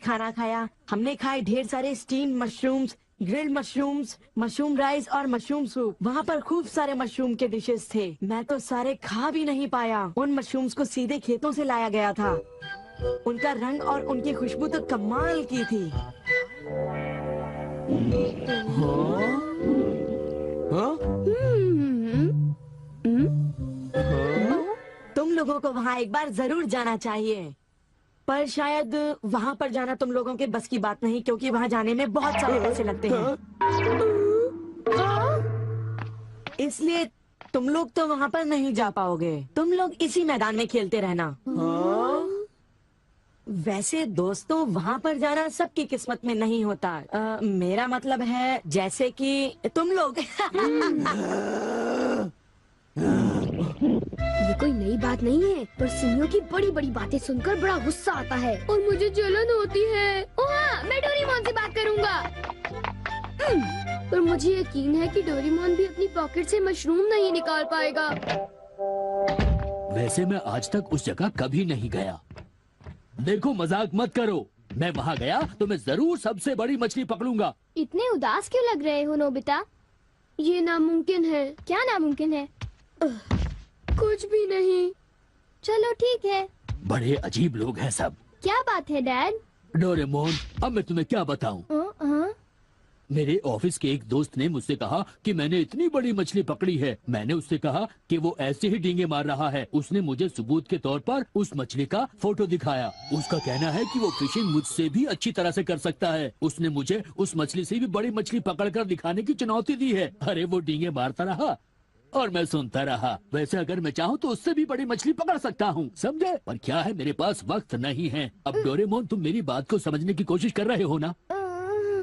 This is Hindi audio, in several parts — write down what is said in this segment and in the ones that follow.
खाना खाया। हमने खाए ढेर सारे steam mushrooms, grilled mushrooms, mushroom rice और मशरूम सूप। वहाँ पर खूब सारे मशरूम के डिशेस थे। मैं तो सारे खा भी नहीं पाया। उन मशरूम्स को सीधे खेतों से लाया गया था। उनका रंग और उनकी खुशबू तो कमाल की थी। तुम लोगों को वहाँ एक बार जरूर जाना चाहिए, पर शायद वहाँ पर जाना तुम लोगों के बस की बात नहीं, क्योंकि वहाँ जाने में बहुत सारे पैसे लगते हैं। इसलिए तुम लोग तो वहाँ पर नहीं जा पाओगे। तुम लोग इसी मैदान में खेलते रहना। वैसे दोस्तों, वहाँ पर जाना सबकी किस्मत में नहीं होता। मेरा मतलब है जैसे कि तुम लोग। ये कोई नई बात नहीं है, पर सिनियों की बड़ी बड़ी बातें सुनकर बड़ा गुस्सा आता है और मुझे जलन होती है। ओह हाँ, मैं डोरेमोन से बात करूँगा। पर मुझे यकीन है कि डोरेमोन भी अपनी पॉकेट से मशरूम नहीं निकाल पाएगा। वैसे मैं आज तक उस जगह कभी नहीं गया। देखो, मजाक मत करो। मैं वहाँ गया तो मैं जरूर सबसे बड़ी मछली पकड़ूंगा। इतने उदास क्यों लग रहे हो नोबिता? ये नामुमकिन है। क्या नामुमकिन है? कुछ भी नहीं। चलो ठीक है। बड़े अजीब लोग हैं सब। क्या बात है डैड? डोरेमोन, अब मैं तुम्हें क्या बताऊं? मेरे ऑफिस के एक दोस्त ने मुझसे कहा कि मैंने इतनी बड़ी मछली पकड़ी है। मैंने उससे कहा कि वो ऐसे ही डींगे मार रहा है। उसने मुझे सबूत के तौर पर उस मछली का फोटो दिखाया। उसका कहना है कि वो फिशिंग मुझसे भी अच्छी तरह से कर सकता है। उसने मुझे उस मछली से भी बड़ी मछली पकड़कर दिखाने की चुनौती दी है। अरे वो डींगे मारता रहा और मैं सुनता रहा। वैसे अगर मैं चाहूँ तो उससे भी बड़ी मछली पकड़ सकता हूँ, समझे? पर क्या है, मेरे पास वक्त नहीं है। अब डोरेमोन, तुम मेरी बात को समझने की कोशिश कर रहे हो ना?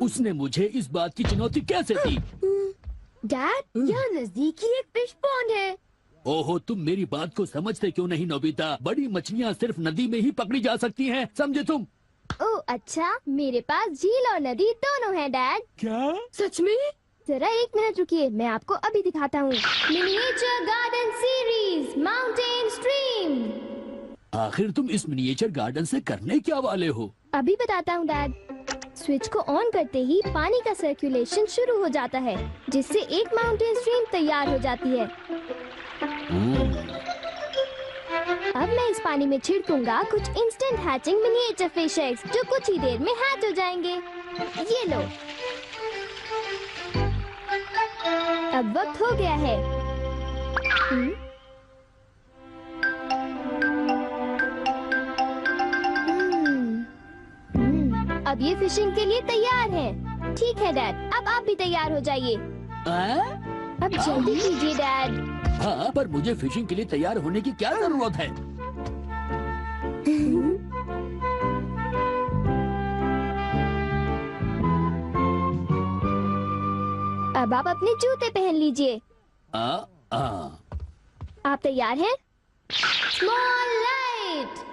उसने मुझे इस बात की चुनौती कैसे दी? डैड, यहाँ नजदीक ही एक फिश पॉन्ड है। ओहो, तुम मेरी बात को समझते क्यों नहीं नोबिता? बड़ी मछलियाँ सिर्फ नदी में ही पकड़ी जा सकती हैं, समझे तुम? ओह अच्छा, मेरे पास झील और नदी दोनों हैं डैड। क्या? सच में? जरा एक मिनट रुकिए, मैं आपको अभी दिखाता हूँ। Miniature garden series, mountain stream. आखिर तुम इस मिनिएचर गार्डन से करने क्या वाले हो? अभी बताता हूँ डैड। स्विच को ऑन करते ही पानी का सर्कुलेशन शुरू हो जाता है, जिससे एक माउंटेन स्ट्रीम तैयार हो जाती है। अब मैं इस पानी में छिड़कूंगा कुछ instant hatching miniature fish eggs, जो कुछ ही देर में हैच हो जाएंगे। ये लो। अब वक्त हो गया है। अब ये फिशिंग के लिए तैयार है। ठीक है डैड, अब आप भी तैयार हो जाइए। अब जल्दी कीजिए डैड। हाँ, पर मुझे फिशिंग के लिए तैयार होने की क्या जरूरत है? अब आप अपने जूते पहन लीजिए। आप तैयार हैं? Small light.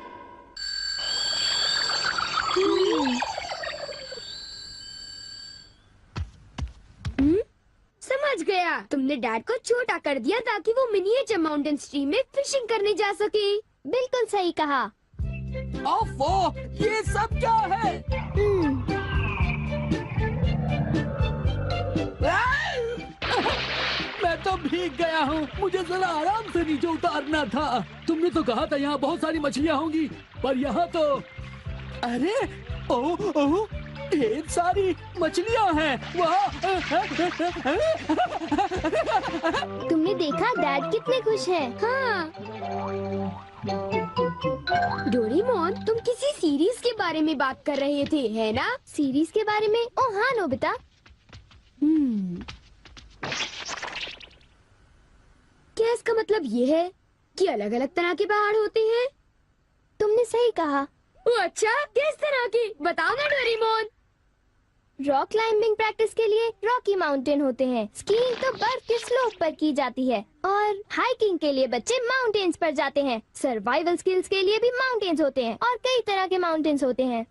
समझ गया, तुमने डैड को छोटा कर दिया ताकि वो मिनिएचर माउंटेन स्ट्रीम में फिशिंग करने जा सके। बिल्कुल सही कहा। ओफो, ये सब क्या है? मैं तो भीग गया हूँ। मुझे जरा आराम से नीचे उतारना था। तुमने तो कहा था यहाँ बहुत सारी मछलियाँ होंगी, पर यहाँ तो अरे ओह, ढेर सारी मछलियाँ हैं। तुमने देखा डैड कितने खुश हैं? हाँ। डोरेमोन, तुम किसी सीरीज के बारे में बात कर रहे थे, है ना? सीरीज के बारे में? ओह हाँ नोबिता। क्या इसका मतलब ये है कि अलग अलग तरह के पहाड़ होते हैं? तुमने सही कहा। ओह अच्छा, किस तरह की? बताओ ना डोरेमोन। रॉक क्लाइंबिंग प्रैक्टिस के लिए रॉकी माउंटेन होते हैं। स्कीइंग तो बर्फ के स्लोप पर की जाती है, और हाइकिंग के लिए बच्चे माउंटेन्स पर जाते हैं। सर्वाइवल स्किल्स के लिए भी माउंटेन्स होते हैं, और कई तरह के माउंटेन्स होते हैं।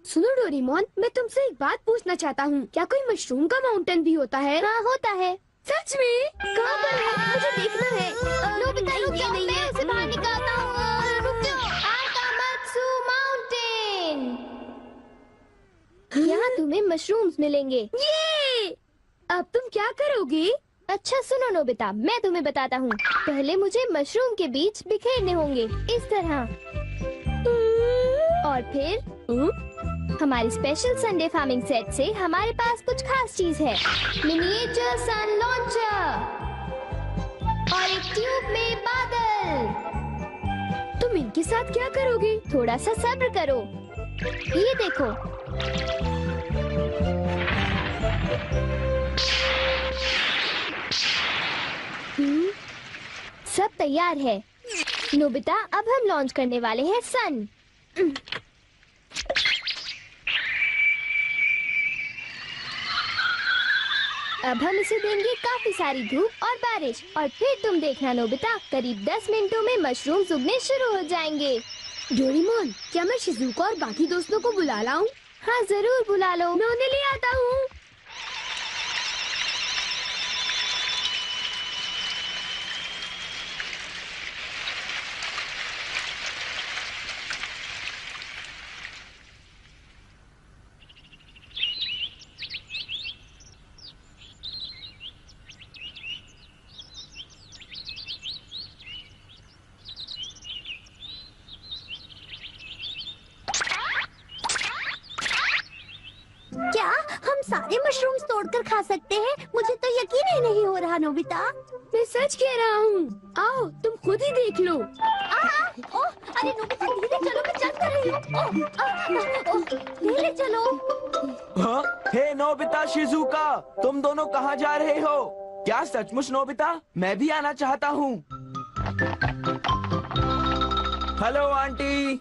सुनो डोरेमोन, मैं तुमसे एक बात पूछना चाहता हूँ। क्या कोई मशरूम का माउंटेन भी होता है? हाँ होता है। सच में? कहाँ पर है? मुझे देखना है। नोबिता रुक जाओ, मैं उसे बाहर निकालता हूँ। रुक जाओ। आकामात्सु माउंटेन। यहाँ तुम्हें मशरूम्स मिलेंगे। ये अब तुम क्या करोगी? अच्छा सुनो नोबिता, मैं तुम्हें बताता हूँ। पहले मुझे मशरूम के बीज बिखेरने होंगे इस तरह, और फिर हमारी स्पेशल संडे फार्मिंग सेट से हमारे पास कुछ खास चीज है। मिनिएचर सन लॉन्चर और एक ट्यूब में बादल। तुम इनके साथ क्या करोगी? थोड़ा सा सब्र करो। ये देखो, सब तैयार है। नोबिता, अब हम लॉन्च करने वाले हैं सन। अब हम इसे देंगे काफी सारी धूप और बारिश, और फिर तुम देखना नोबिता, करीब 10 मिनटों में मशरूम्स उगने शुरू हो जाएंगे। डोरेमोन, क्या मैं शिजुका और बाकी दोस्तों को बुला लाऊं? हाँ जरूर बुला लो, मैं उन्हें ले आता हूँ। क्या हम सारे मशरूम्स तोड़कर खा सकते हैं? मुझे तो यकीन ही नहीं हो रहा नोबिता। मैं सच कह रहा हूँ। आओ तुम खुद ही देख लो। ओह, अरे नोबिता धीरे चलो, मैं चल कर रही हूँ। धीरे चलो। हाँ? हे नोबिता, शिजुका, तुम दोनों कहाँ जा रहे हो? क्या सचमुच नोबिता? मैं भी आना चाहता हूँ। Hello aunty.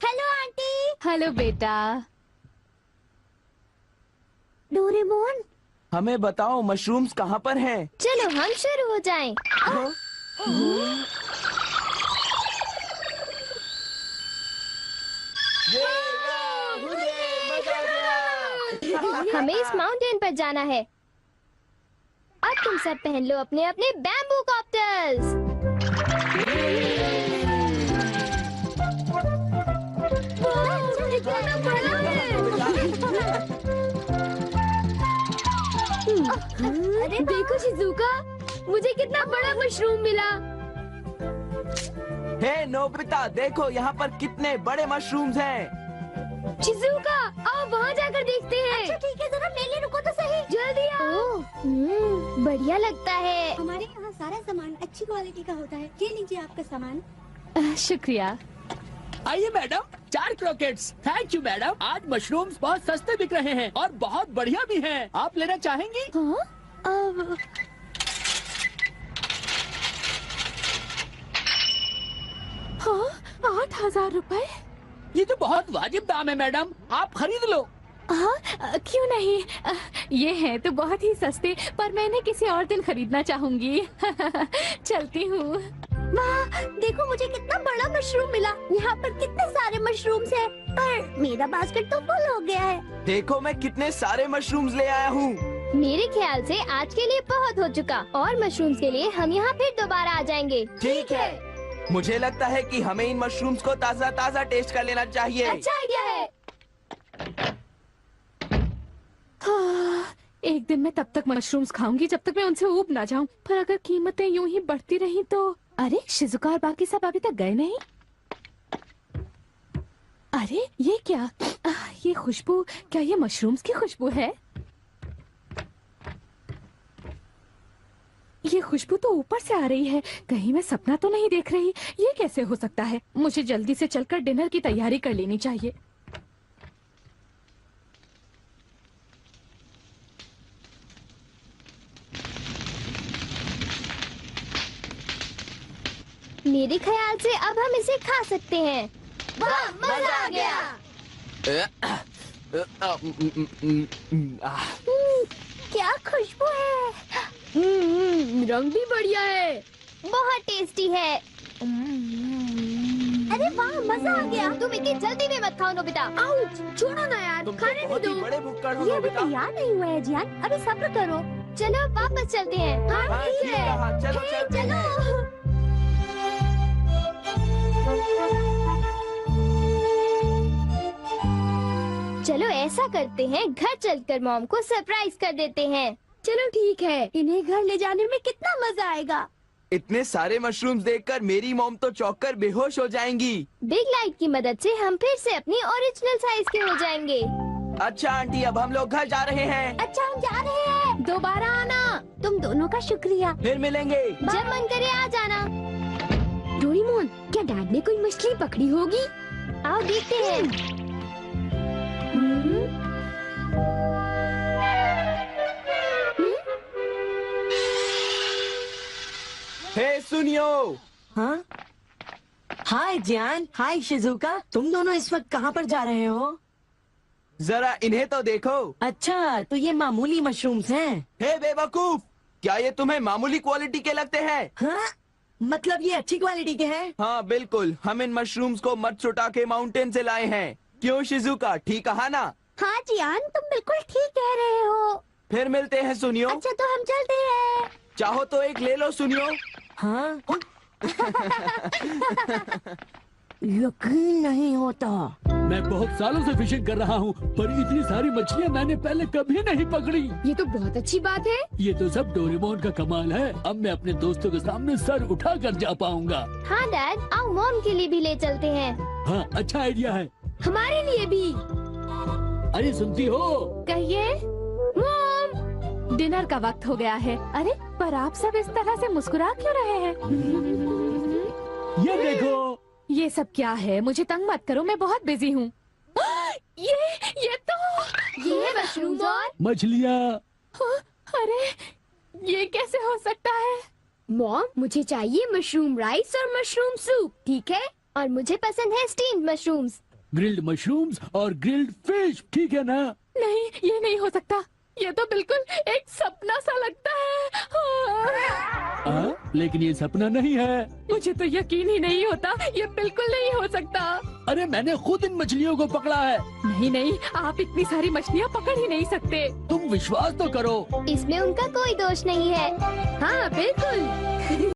Hello aunty. Hello बेटा। डोरेमोन, हमें बताओ मशरूम्स कहाँ पर हैं? चलो हम शुरू हो जाएं। हाँ? हमें इस माउंटेन पर जाना है। अब तुम सब पहन लो अपने अपने बैम्बू कॉप्टर्स। अरे देखो शिजुका, मुझे कितना बड़ा मशरूम मिला। हे नोबिता, देखो यहाँ पर कितने बड़े मशरूम्स हैं। शिजुका, आओ वहाँ जाकर देखते हैं। अच्छा ठीक है, जरा मेले रुको तो सही। जल्दी आओ। बढ़िया लगता है। हमारे यहाँ सारा सामान अच्छी क्वालिटी का होता है। ये लीजिए आपका सामान। शुक्रिया। आइए madam, 4 croquettes. Thank you madam. आज मशरूम्स बहुत सस्ते बिक रहे हैं और बहुत बढ़िया भी हैं। आप लेना चाहेंगी? हाँ? अब हाँ, 8,000 रुपए। ये तो बहुत वाजिब दाम है मैडम, आप खरीद लो। हाँ, क्यों नहीं। ये है तो बहुत ही सस्ते, पर मैं इन्हें किसी और दिन खरीदना चाहूंगी। चलती हूँ। वाह, देखो मुझे कितना बड़ा मशरूम मिला। यहाँ पर कितने सारे मशरूम्स हैं, पर मेरा बास्केट तो फुल हो गया है। देखो मैं कितने सारे मशरूम्स ले आया हूँ। मेरे ख्याल से आज के लिए बहुत हो चुका, और मशरूम्स के लिए हम यहाँ फिर दोबारा आ जाएंगे। ठीक है। मुझे लगता है कि हमें इन मशरूम्स को ताज़ा ताज़ा टेस्ट कर लेना चाहिए। अच्छा आइडिया है। हाँ, एक दिन मैं तब तक मशरूम्स खाऊंगी जब तक मैं उनसे ऊब ना जाऊं। पर अगर कीमतें यूं ही बढ़ती रही तो। अरे शिजुका और बाकी सब अभी तक गए नहीं। अरे ये क्या? ये खुशबू, क्या ये मशरूम्स की खुशबू है? ये खुशबू तो ऊपर से आ रही है। कहीं मैं सपना तो नहीं देख रही? ये कैसे हो सकता है? मुझे जल्दी से चलकर डिनर की तैयारी कर लेनी चाहिए। मेरे ख्याल से अब हम इसे खा सकते हैं। वाह, मजा आ गया। क्या खुशबू है। रंग भी बढ़िया है। बहुत टेस्टी है। अरे वाह, मजा आ गया। तुम इतनी जल्दी में मत खाओ नोबिता। आउच, छोड़ो ना यार, तुम खाने तो भी बहुत ही दो। बड़े भुक्कड़ हो ये अभी नोबिता। तैयार नहीं हुआ है जियान, अभी सब्र करो। चलो वापस चलते हैं। हाँ, ठीक है। हाँ, चलो हे, चलते हैं। चलो। चलो ऐसा करते हैं, घर चलकर मॉम को सरप्राइज कर देते हैं। चलो ठीक है, इन्हें घर ले जाने में कितना मजा आएगा। इतने सारे मशरूम्स देखकर मेरी मॉम तो चौंक कर बेहोश हो जाएंगी। बिग लाइट की मदद से हम फिर से अपनी ओरिजिनल साइज के हो जाएंगे। अच्छा आंटी, अब हम लोग घर जा रहे हैं। अच्छा हम जा रहे हैं। दोबारा आना। तुम दोनों का शुक्रिया। फिर मिलेंगे। जब मन करे आ जाना। डोरेमोन, क्या डैड ने कोई मछली पकड़ी होगी? आओ देखते हैं। हे सुनियो। हाँ, हाय जियान, हाय शिजुका, तुम दोनों इस वक्त कहाँ पर जा रहे हो? जरा इन्हें तो देखो। अच्छा, तो ये मामूली मशरूम्स हैं। हे बेवकूफ, क्या ये तुम्हें मामूली क्वालिटी के लगते हैं? हाँ, मतलब ये अच्छी क्वालिटी के हैं? हाँ बिल्कुल, हम इन मशरूम्स को मत्सुटा के माउंटेन से लाए हैं। क्यों शिजुका, ठीक कहा ना? हाँ जियान, तुम बिल्कुल ठीक कह रहे हो। फिर मिलते हैं सुनियो। अच्छा तो हम चलते हैं। चाहो तो एक ले लो सुनियो। हाँ? यकीन नहीं होता। मैं बहुत सालों से फिशिंग कर रहा हूँ, पर इतनी सारी मछलियाँ मैंने पहले कभी नहीं पकड़ी। ये तो बहुत अच्छी बात है। ये तो सब डोरेमोन का कमाल है। अब मैं अपने दोस्तों के सामने सर उठा कर जा पाऊंगा। हाँ डैड, आओ मॉम के लिए भी ले चलते हैं। हाँ, अच्छा आइडिया है। हमारे लिए भी। अरे सुनती हो? कहिए। मॉम, डिनर का वक्त हो गया है। अरे पर आप सब इस तरह से मुस्कुरा क्यों रहे हैं? ये देखो। ये सब क्या है? मुझे तंग मत करो, मैं बहुत बिजी हूँ। ये तो ये है मशरूम्स और मछलियाँ। अरे ये कैसे हो सकता है? मॉम, मुझे चाहिए मशरूम राइस और मशरूम सूप, ठीक है? और मुझे पसंद है स्टीम्ड मशरूम्स। ग्रिल्ड मशरूम्स और ग्रिल्ड फिश, ठीक है ना? नहीं, ये नहीं हो सकता। ये तो बिल्कुल एक सपना सा लगता है। लेकिन ये सपना नहीं है। मुझे तो यकीन ही नहीं होता, ये बिल्कुल नहीं हो सकता। अरे मैंने खुद इन मछलियों को पकड़ा है। नहीं नहीं, आप इतनी सारी मछलियाँ पकड़ ही नहीं सकते। तुम विश्वास तो करो। इसमें उनका कोई दोष नहीं है। हाँ बिल्कुल।